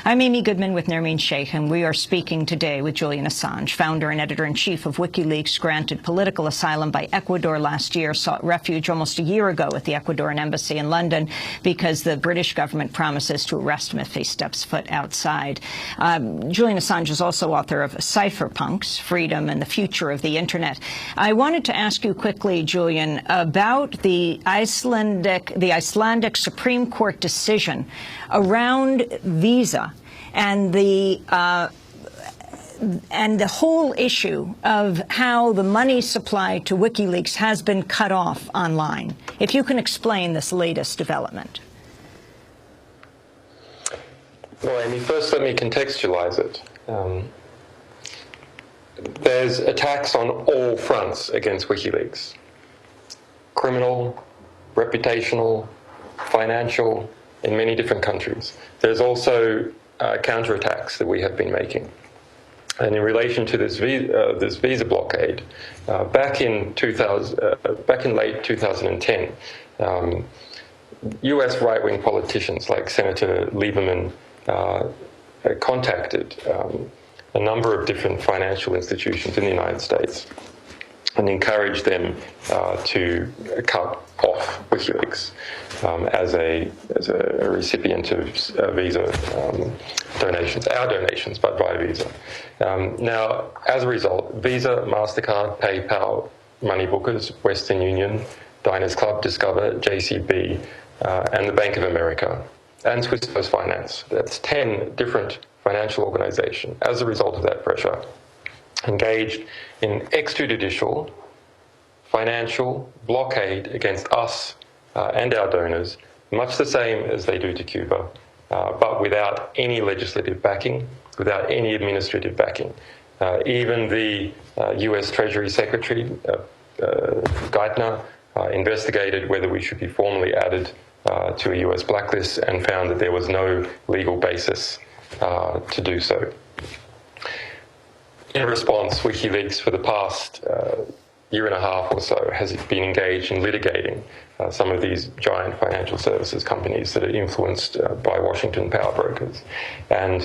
I'm Amy Goodman with Nermeen Sheikh, and we are speaking today with Julian Assange, founder and editor-in-chief of WikiLeaks, granted political asylum by Ecuador last year, sought refuge almost a year ago at the Ecuadorian embassy in London because the British government promises to arrest him if he steps foot outside. Julian Assange is also author of Cypherpunks, Freedom and the Future of the Internet. I wanted to ask you quickly, Julian, about the Icelandic Supreme Court decision around visa and the whole issue of how the money supply to WikiLeaks has been cut off online. If you can explain this latest development. Well, Amy, first let me contextualize it. There's attacks on all fronts against WikiLeaks. Criminal, reputational, financial, in many different countries. There's also counterattacks that we have been making. And in relation to this visa blockade, back in late 2010, U.S. right-wing politicians like Senator Lieberman contacted a number of different financial institutions in the United States and encouraged them to cut off WikiLeaks as a recipient of visa donations, our donations, but via Visa. Now, as a result, Visa, MasterCard, PayPal, Money Bookers, Western Union, Diners Club, Discover, JCB, and the Bank of America, and Swiss Post Finance, that's 10 different financial organizations, as a result of that pressure, engaged in extrajudicial financial blockade against us and our donors, much the same as they do to Cuba, but without any legislative backing, without any administrative backing. Even the US Treasury Secretary, Geithner, investigated whether we should be formally added to a US blacklist and found that there was no legal basis to do so. In response, WikiLeaks for the past year and a half or so has been engaged in litigating some of these giant financial services companies that are influenced by Washington power brokers. And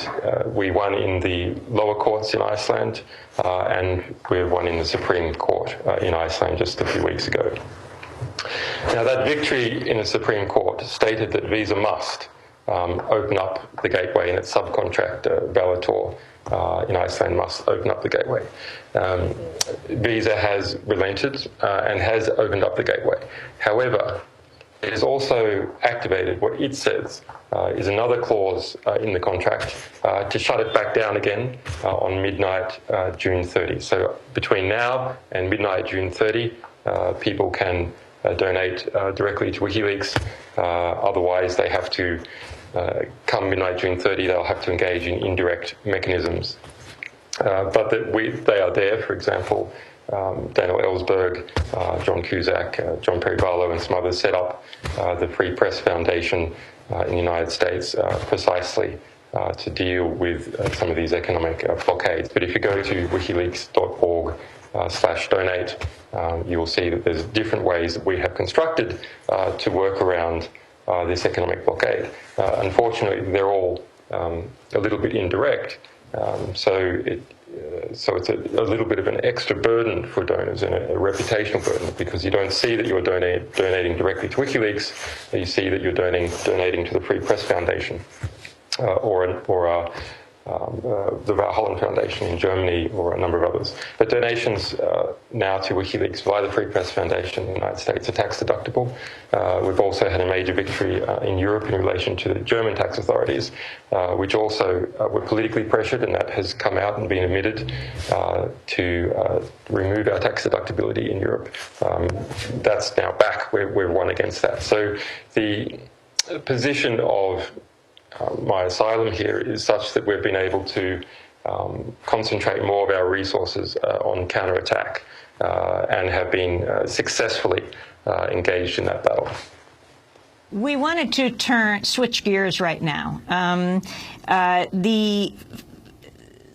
we won in the lower courts in Iceland, and we won in the Supreme Court in Iceland just a few weeks ago. Now, that victory in the Supreme Court stated that Visa must open up the gateway, and its subcontractor, Valitor, in Iceland must open up the gateway. Visa has relented and has opened up the gateway. However, it has also activated what it says is another clause in the contract to shut it back down again on midnight June 30. So between now and midnight June 30, people can donate directly to WikiLeaks. Otherwise, they have to come midnight June 30, they'll have to engage in indirect mechanisms. But they are there, for example, Daniel Ellsberg, John Cusack, John Perry Barlow, and some others set up the Free Press Foundation in the United States precisely to deal with some of these economic blockades. But if you go to wikileaks.org/donate, you will see that there's different ways that we have constructed to work around this economic blockade. Unfortunately, they're all a little bit indirect, so it's a little bit of an extra burden for donors and a reputational burden, because you don't see that you're donating directly to WikiLeaks, you see that you're donating to the Free Press Foundation or the Valholland Foundation in Germany, or a number of others. But donations now to WikiLeaks via the Free Press Foundation in the United States are tax deductible. We've also had a major victory in Europe in relation to the German tax authorities, which also were politically pressured, and that has come out and been admitted to remove our tax deductibility in Europe. That's now back. We've won against that. So the position of my asylum here is such that we've been able to concentrate more of our resources on counterattack and have been successfully engaged in that battle. We wanted to switch gears right now. The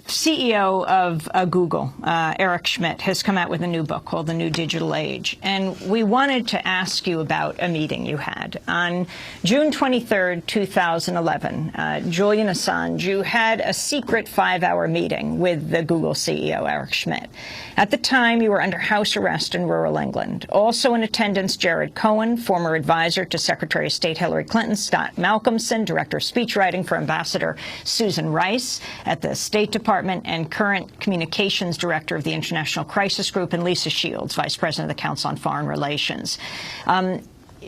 CEO of Google, Eric Schmidt, has come out with a new book called The New Digital Age. And we wanted to ask you about a meeting you had. On June 23rd, 2011, Julian Assange, you had a secret 5-hour meeting with the Google CEO, Eric Schmidt. At the time, you were under house arrest in rural England. Also in attendance, Jared Cohen, former advisor to Secretary of State Hillary Clinton, Scott Malcolmson, director of speechwriting for Ambassador Susan Rice at the State Department, and current communications director of the International Crisis Group, and Lisa Shields, vice president of the Council on Foreign Relations.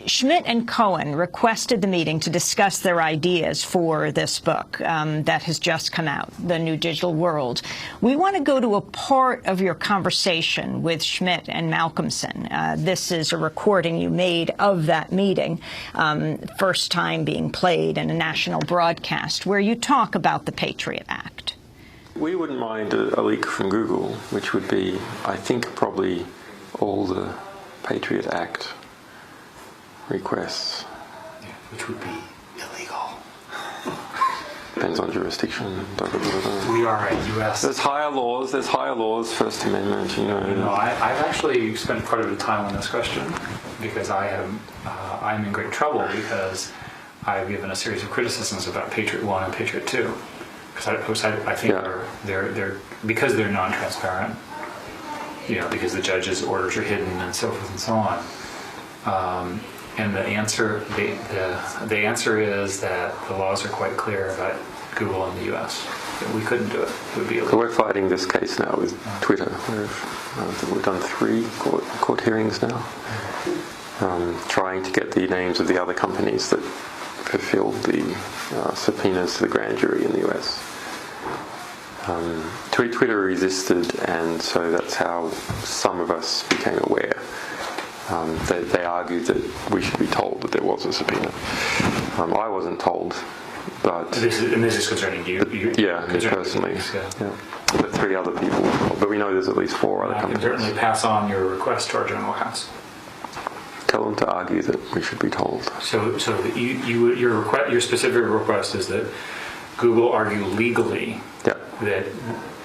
Schmidt and Cohen requested the meeting to discuss their ideas for this book that has just come out, The New Digital World. We want to go to a part of your conversation with Schmidt and Malcolmson. This is a recording you made of that meeting, first time being played in a national broadcast, where you talk about the Patriot Act. We wouldn't mind a leak from Google, which would be, I think, probably all the Patriot Act requests. Yeah, which would be illegal. Depends on jurisdiction. We are a U.S. There's higher laws, First Amendment, you know. No, I've actually spent quite a bit of time on this question because I'm in great trouble because I've given a series of criticisms about Patriot 1 and Patriot 2. Because I think they're because they're non-transparent, because the judge's orders are hidden and so forth and so on. And the answer is that the laws are quite clear about Google in the U.S. That we couldn't do it. It would be illegal. So we're fighting this case now with Twitter. We've done 3 court hearings now, trying to get the names of the other companies that fulfilled the subpoenas to the grand jury in the U.S. Twitter resisted, and so that's how some of us became aware. They argued that we should be told that there was a subpoena. I wasn't told, but... This is concerning you? Yeah, personally. Yeah. But 3 other people, but we know there's at least 4 other companies. I can certainly pass on your request to our general counsel. Tell them to argue that we should be told. So your specific request is that Google argue legally that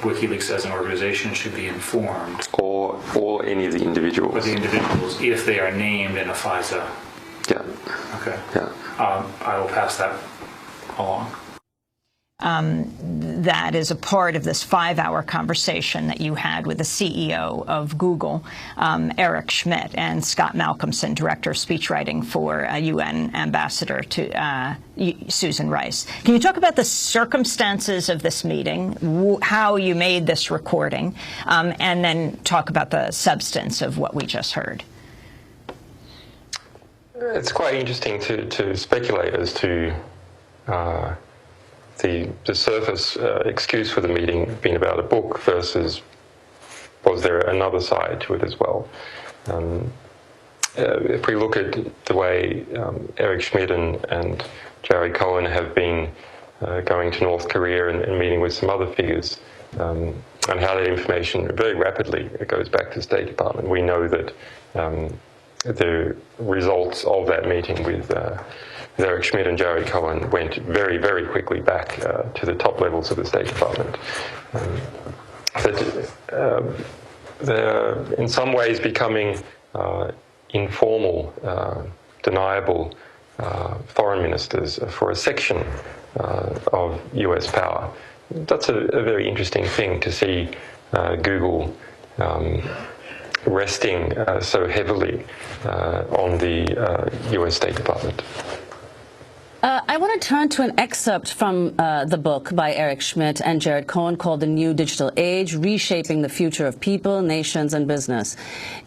WikiLeaks as an organization should be informed, or any of the individuals, if they are named in a FISA. Yeah. Okay. Yeah. I will pass that along. That is a part of this 5-hour conversation that you had with the CEO of Google, Eric Schmidt, and Scott Malcolmson, director of speechwriting for UN Ambassador to Susan Rice. Can you talk about the circumstances of this meeting, how you made this recording, and then talk about the substance of what we just heard? It's quite interesting to speculate as to the surface excuse for the meeting being about a book versus was there another side to it as well. If we look at the way Eric Schmidt and Jared Cohen have been going to North Korea and meeting with some other figures, and how that information very rapidly goes back to the State Department, we know that the results of that meeting with Eric Schmidt and Jared Cohen went very, very quickly back to the top levels of the State Department. They're in some ways becoming informal, deniable foreign ministers for a section of US power. That's a very interesting thing to see Google resting so heavily on the US State Department. I want to turn to an excerpt from the book by Eric Schmidt and Jared Cohen called The New Digital Age, Reshaping the Future of People, Nations and Business.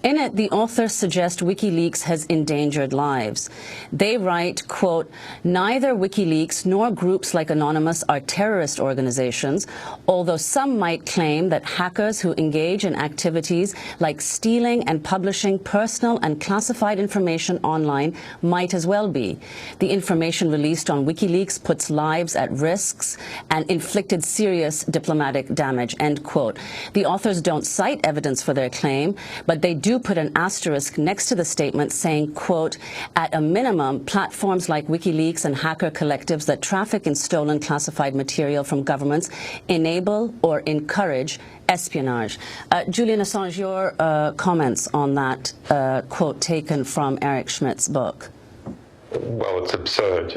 In it, the authors suggest WikiLeaks has endangered lives. They write, quote, "Neither WikiLeaks nor groups like Anonymous are terrorist organizations, although some might claim that hackers who engage in activities like stealing and publishing personal and classified information online might as well be. The information released released on WikiLeaks puts lives at risks and inflicted serious diplomatic damage, end quote. The authors don't cite evidence for their claim, but they do put an asterisk next to the statement saying, quote, at a minimum, platforms like WikiLeaks and hacker collectives that traffic in stolen classified material from governments enable or encourage espionage. Julian Assange, your comments on that quote taken from Eric Schmidt's book? Well, it's absurd.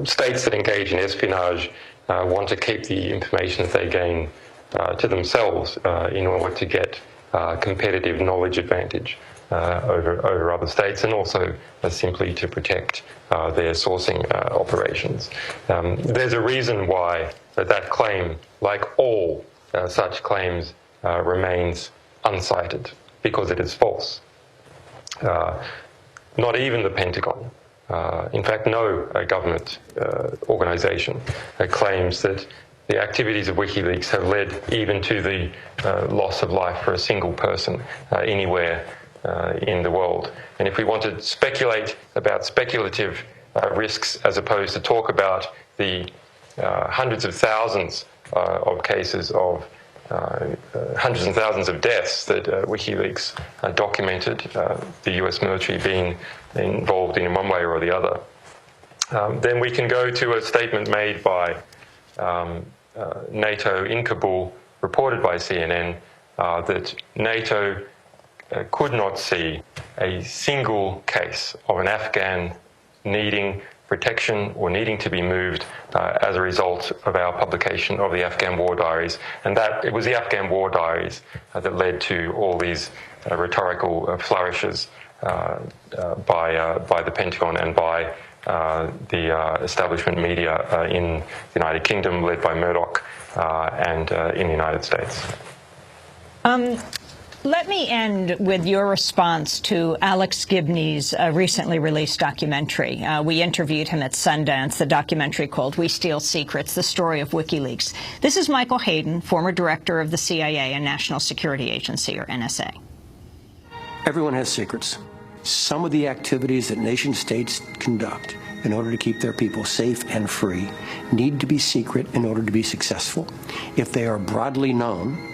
States that engage in espionage want to keep the information that they gain to themselves in order to get competitive knowledge advantage over other states, and also simply to protect their sourcing operations. There's a reason why that claim, like all such claims, remains uncited, because it is false. Not even the Pentagon, in fact no government organization claims that the activities of WikiLeaks have led even to the loss of life for a single person anywhere in the world. And if we want to speculate about speculative risks as opposed to talk about the hundreds of thousands of cases of hundreds and thousands of deaths that WikiLeaks documented, the US military being involved in one way or the other, then we can go to a statement made by NATO in Kabul, reported by CNN, that NATO could not see a single case of an Afghan needing protection or needing to be moved as a result of our publication of the Afghan War Diaries, and that it was the Afghan War Diaries that led to all these rhetorical flourishes by the Pentagon and by the establishment media in the United Kingdom, led by Murdoch, and in the United States. Let me end with your response to Alex Gibney's recently released documentary. We interviewed him at Sundance, the documentary called We Steal Secrets, the Story of WikiLeaks. This is Michael Hayden, former director of the CIA and National Security Agency, or NSA. Everyone has secrets. Some of the activities that nation states conduct in order to keep their people safe and free need to be secret in order to be successful. If they are broadly known,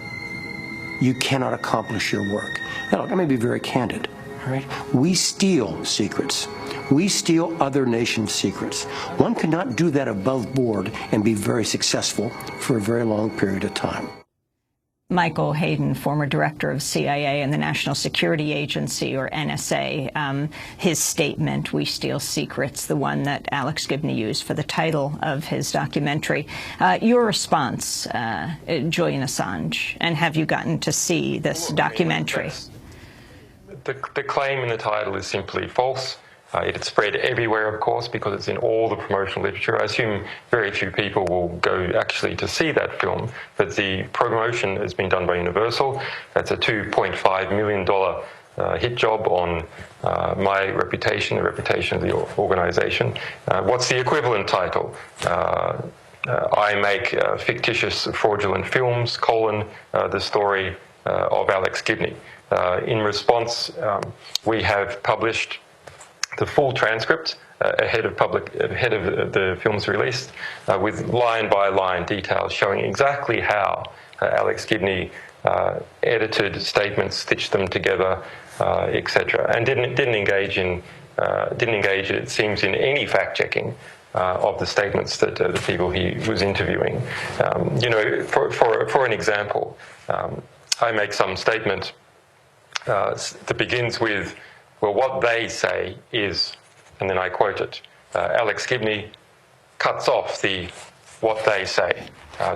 you cannot accomplish your work. Now, look, I'm going to be very candid. All right? We steal secrets. We steal other nations' secrets. One cannot do that above board and be very successful for a very long period of time. Michael Hayden, former director of CIA and the National Security Agency, or NSA, his statement, We Steal Secrets, the one that Alex Gibney used for the title of his documentary. Your response, Julian Assange, and have you gotten to see this documentary? The claim in the title is simply false. It had spread everywhere, of course, because it's in all the promotional literature. I assume very few people will go actually to see that film, but the promotion has been done by Universal. That's a $2.5 million hit job on my reputation, the reputation of the organization. What's the equivalent title? I make fictitious fraudulent films, the story of Alex Gibney. In response, we have published the full transcript ahead of the film's release, with line-by-line details showing exactly how Alex Gibney edited statements, stitched them together, etc., and didn't engage, it seems, in any fact-checking of the statements that the people he was interviewing. For an example, I make some statement that begins with, well, what they say is, and then I quote it. Alex Gibney cuts off the what they say,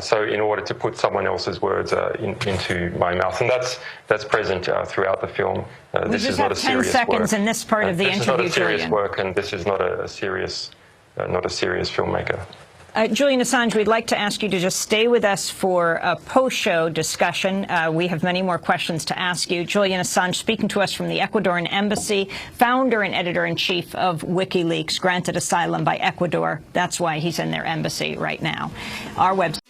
so in order to put someone else's words into my mouth, and that's present throughout the film. This is not a serious work. 10 seconds in this part of the interview, Julian. This is not a serious work, and this is not a serious filmmaker. Julian Assange, we'd like to ask you to just stay with us for a post-show discussion. We have many more questions to ask you. Julian Assange speaking to us from the Ecuadorian embassy, founder and editor-in-chief of WikiLeaks, granted asylum by Ecuador. That's why he's in their embassy right now. Our website.